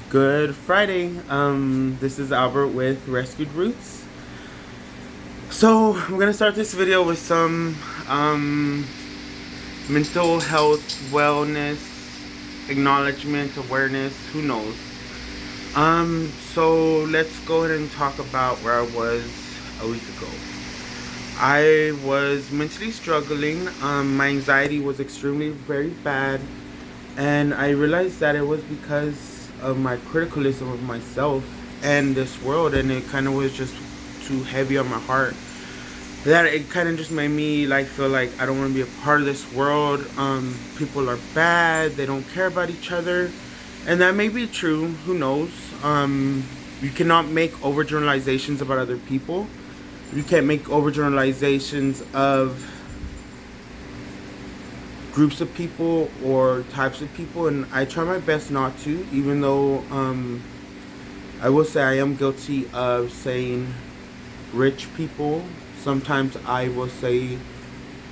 Good Friday. This is Albert with Rescued Roots. So I'm gonna start this video with some mental health, wellness, acknowledgement, awareness. Who knows? So let's go ahead and talk about where I was a week ago. I was mentally struggling. My anxiety was extremely very bad, and I realized that it was because of my criticalism of myself and this world, and it kind of was just too heavy on my heart. That it kind of just made me like feel like I don't want to be a part of this world. People are bad. They don't care about each other, and that may be true. Who knows? You cannot make overgeneralizations about other people. You can't make overgeneralizations of groups of people or types of people, and I try my best not to, even though I will say I am guilty of saying rich people. Sometimes I will say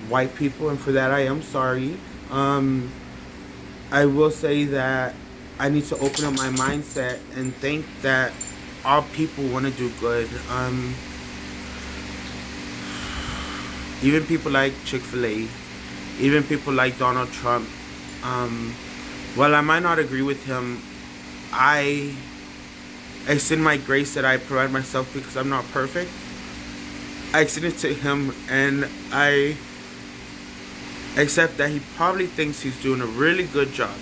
white people, and for that I am sorry. I will say that I need to open up my mindset and think that all people want to do good. Even people like Chick-fil-A, even people like Donald Trump. While I might not agree with him, I extend my grace that I provide myself because I'm not perfect. I extend it to him, and I accept that he probably thinks he's doing a really good job.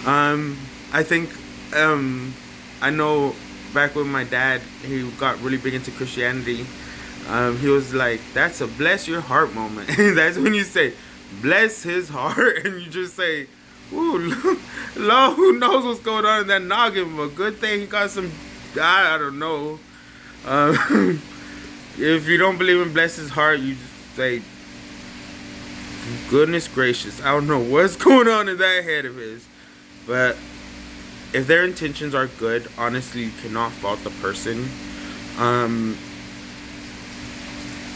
I think, I know back when my dad, he got really big into Christianity, he was like, that's a bless your heart moment. That's when you say, bless his heart, and you just say, ooh, Lord, who knows what's going on in that noggin, but good thing he got some, I don't know. If you don't believe in bless his heart, you just say, goodness gracious, I don't know what's going on in that head of his. But if their intentions are good, honestly, you cannot fault the person.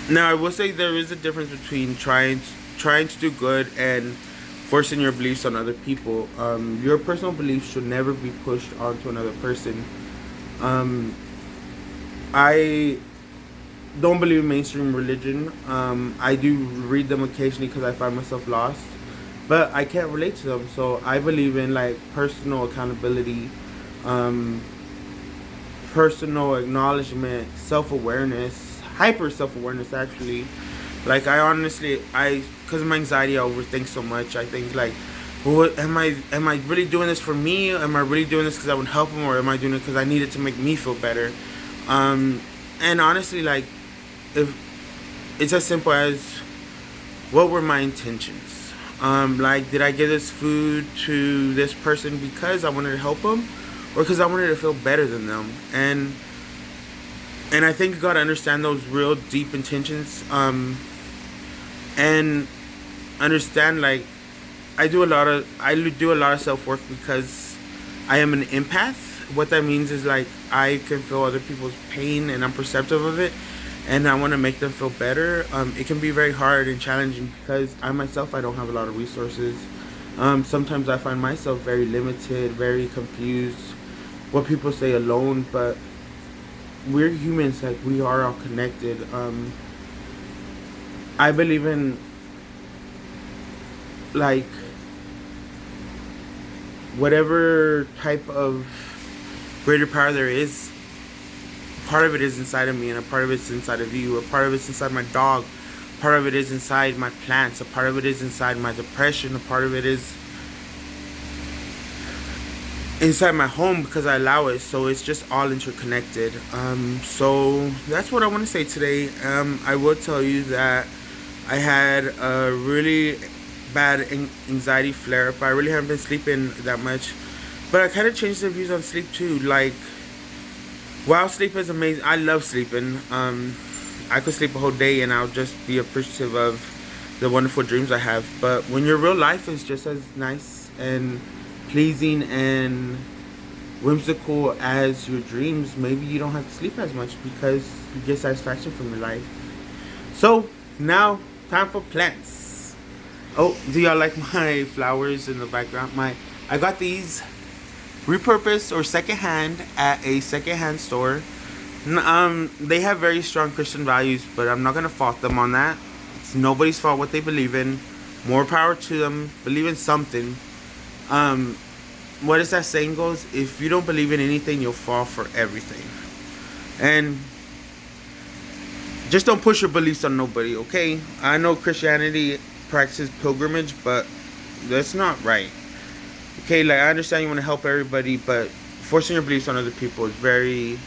Now, I will say there is a difference between trying to do good and forcing your beliefs on other people. Your personal beliefs should never be pushed onto another person. I don't believe in mainstream religion. I do read them occasionally because I find myself lost, but I can't relate to them. So I believe in like personal accountability, personal acknowledgement, self-awareness, hyper self-awareness actually. Like I honestly, because of my anxiety, I overthink so much. I think like, well, am I really doing this for me? Am I really doing this because I would help him, or am I doing it because I need it to make me feel better? And honestly, like, if it's as simple as, what were my intentions? Like, did I give this food to this person because I wanted to help them, or because I wanted to feel better than them? And I think you gotta understand those real deep intentions, and understand, like, I do a lot of self-work because I am an empath. What that means is, like, I can feel other people's pain and I'm perceptive of it, and I want to make them feel better. It can be very hard and challenging because I myself, I don't have a lot of resources. Sometimes I find myself very limited, very confused, what people say, alone, but we're humans, like, we are all connected. I believe in, like, whatever type of greater power there is, part of it is inside of me, and a part of it's inside of you, a part of it's inside my dog, a part of it is inside my plants, a part of it is inside my depression, a part of it is inside my home because I allow it. So it's just all interconnected. So that's what I want to say today. I will tell you that I had a really bad anxiety flare up. I really haven't been sleeping that much, but I kind of changed the views on sleep too. Like, while sleep is amazing, I love sleeping. I could sleep a whole day and I'll just be appreciative of the wonderful dreams I have. But when your real life is just as nice and pleasing and whimsical as your dreams, maybe you don't have to sleep as much because you get satisfaction from your life. So now, time for plants. Oh, do y'all like my flowers in the background? I got these repurposed or secondhand at a secondhand store. They have very strong Christian values, but I'm not gonna fault them on that. It's nobody's fault what they believe in. More power to them. Believe in something. What is that saying goes? If you don't believe in anything, you'll fall for everything. And just don't push your beliefs on nobody, okay? I know Christianity practices pilgrimage, but that's not right. Okay, like I understand you want to help everybody, but forcing your beliefs on other people is very...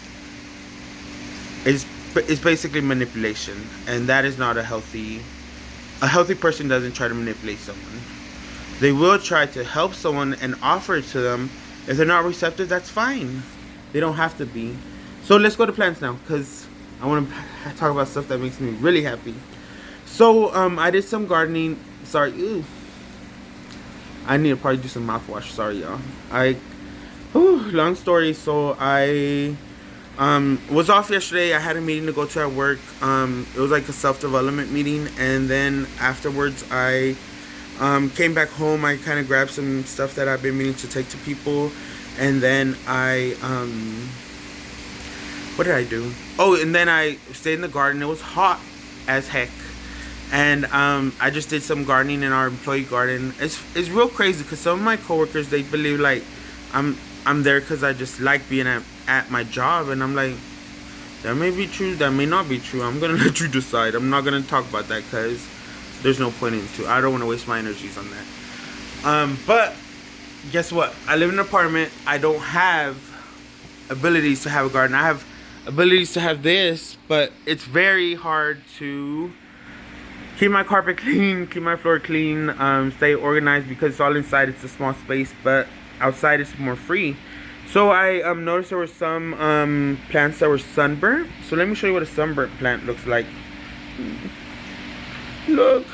It's basically manipulation, and that is not a healthy... A healthy person doesn't try to manipulate someone. They will try to help someone and offer it to them. If they're not receptive, that's fine. They don't have to be. So let's go to plants now, because I want to talk about stuff that makes me really happy. So I did some gardening. Sorry, ew. I need to probably do some mouthwash. Sorry, y'all. Long story. So I was off yesterday. I had a meeting to go to at work. It was like a self-development meeting, and then afterwards I came back home. I kind of grabbed some stuff that I've been meaning to take to people, and then what did I do? Oh, and then I stayed in the garden. It was hot as heck, and I just did some gardening in our employee garden. It's real crazy because some of my coworkers, they believe like I'm there because I just like being at my job, and I'm like, that may be true, that may not be true. I'm gonna let you decide. I'm not gonna talk about that because there's no point into. I don't want to waste my energies on that. But guess what? I live in an apartment. I don't have abilities to have a garden. I have abilities to have this, but it's very hard to keep my carpet clean, keep my floor clean, stay organized because it's all inside. It's a small space, but outside it's more free. So I noticed there were some plants that were sunburnt. So let me show you what a sunburnt plant looks like. Look,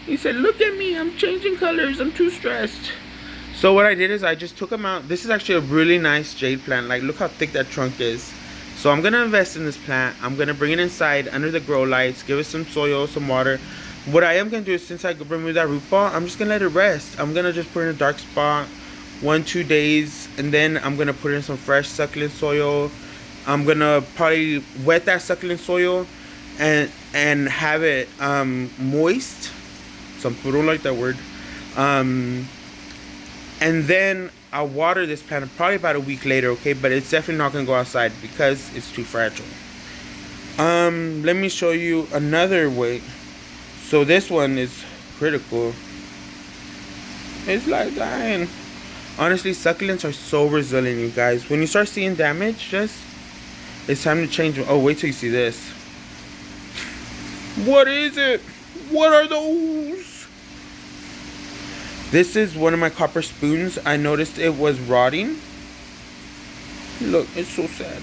he said, look at me, I'm changing colors, I'm too stressed. So what I did is I just took them out. This is actually a really nice jade plant. Like, look how thick that trunk is. So I'm gonna invest in this plant. I'm gonna bring it inside under the grow lights, give it some soil, some water. What I am gonna do is, since I removed that root ball, I'm just gonna let it rest. I'm gonna just put it in a dark spot 1-2 days, and then I'm gonna put in some fresh succulent soil. I'm gonna probably wet that succulent soil and have it moist. Some people don't like that word. And then I'll water this plant probably about a week later, okay? But it's definitely not gonna go outside because it's too fragile. Let me show you another way. So this one is critical. It's like dying. Honestly, succulents are so resilient, you guys. When you start seeing damage, it's time to change. Oh, wait till you see this. What is it? What are those? This is one of my copper spoons. I noticed it was rotting. Look, it's so sad.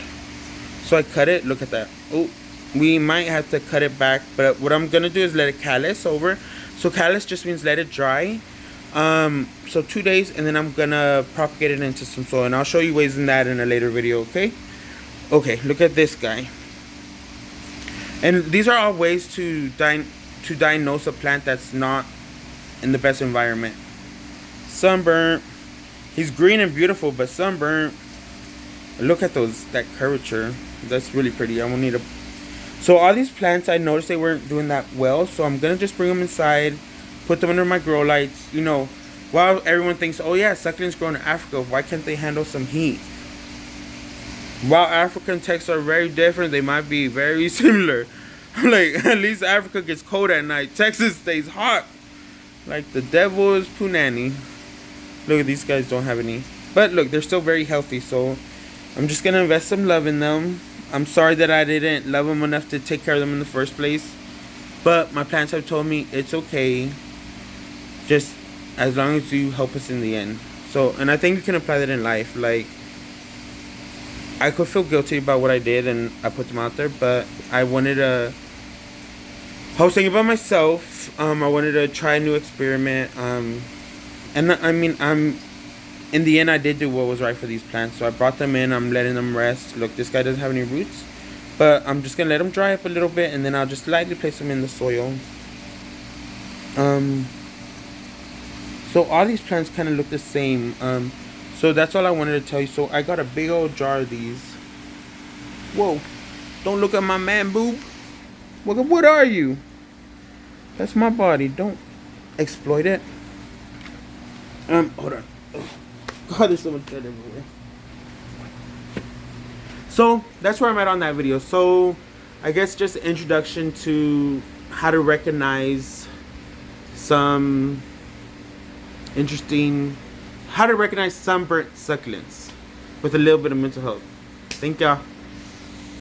So I cut it. Look at that. Oh, we might have to cut it back, but what I'm gonna do is let it callus over. So callus just means let it dry. So 2 days, and then I'm gonna propagate it into some soil, and I'll show you ways in that in a later video, okay? Okay, look at this guy. And these are all ways to diagnose a plant that's not in the best environment. Sunburnt. He's green and beautiful, but sunburnt. Look at that curvature. That's really pretty. I won't need a... So all these plants, I noticed they weren't doing that well, so I'm gonna just bring them inside, put them under my grow lights. You know, while everyone thinks, oh yeah, succulents grow in Africa, why can't they handle some heat? While African texts are very different, they might be very similar. Like, at least Africa gets cold at night. Texas stays hot. Like the devil is punani. Look, these guys don't have any. But look, they're still very healthy, so I'm just gonna invest some love in them. I'm sorry that I didn't love them enough to take care of them in the first place. But my plants have told me it's okay. Just as long as you help us in the end. So, and I think you can apply that in life. Like, I could feel guilty about what I did and I put them out there, but I wanted to... I was thinking about myself. I wanted to try a new experiment. And I mean, in the end, I did do what was right for these plants. So I brought them in. I'm letting them rest. Look, this guy doesn't have any roots. But I'm just going to let them dry up a little bit. And then I'll just lightly place them in the soil. So all these plants kind of look the same. So that's all I wanted to tell you. So I got a big old jar of these. Whoa, don't look at my man boob. What are you? That's my body. Don't exploit it. Hold on. Oh, God, there's so much dirt everywhere. So that's where I'm at on that video. So I guess just an introduction to how to recognize some interesting, how to recognize sunburnt succulents with a little bit of mental health. Thank y'all.